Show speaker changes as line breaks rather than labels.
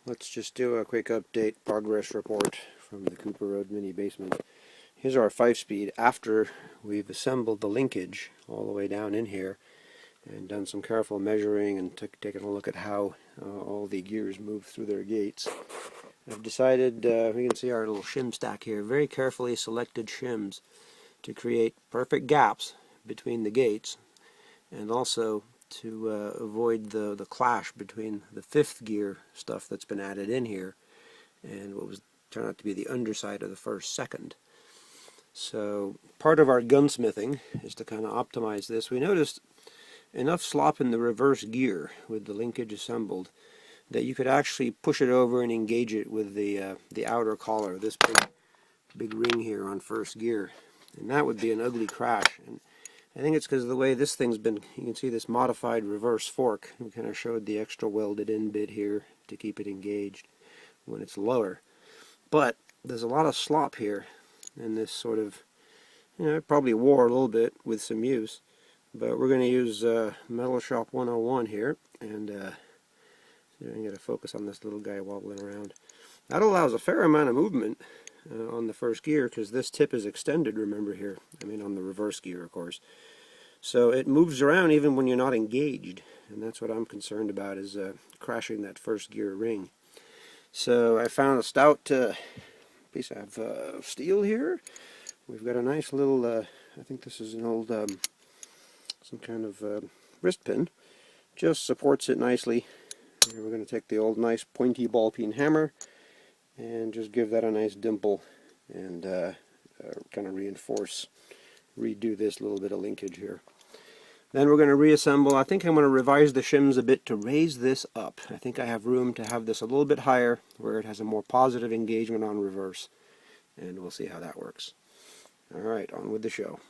Let's just do a quick update progress report from the Cooper Road mini basement. Here's our 5-speed after we've assembled the linkage all the way down in here and done some careful measuring and taken a look at how all the gears move through their gates. I've decided, we can see our little shim stack here, very carefully selected shims to create perfect gaps between the gates and also to avoid the clash between the 5th gear stuff that's been added in here and what was turned out to be the underside of the first second. So part of our gunsmithing is to kind of optimize this. We noticed enough slop in the reverse gear with the linkage assembled that you could actually push it over and engage it with the outer collar, this big ring here on first gear, and that would be an ugly crash. And I think it's because of the way this thing's been, you can see this modified reverse fork. We kind of showed the extra welded in bit here to keep it engaged when it's lower. But there's a lot of slop here, and this sort of, it probably wore a little bit with some use. But we're going to use Metal Shop 101 here, and I'm going to focus on this little guy wobbling around. That allows a fair amount of movement on the first gear because this tip is extended, remember here. I mean on the reverse gear, of course. So it moves around even when you're not engaged, and that's what I'm concerned about, is crashing that first gear ring. So I found a stout piece of steel here. We've got a nice little, I think this is an old, some kind of wrist pin. Just supports it nicely. And we're going to take the old nice pointy ball peen hammer and just give that a nice dimple and kind of redo this little bit of linkage here. Then we're going to reassemble. I think I'm going to revise the shims a bit to raise this up. I think I have room to have this a little bit higher where it has a more positive engagement on reverse, and we'll see how that works. Alright, on with the show.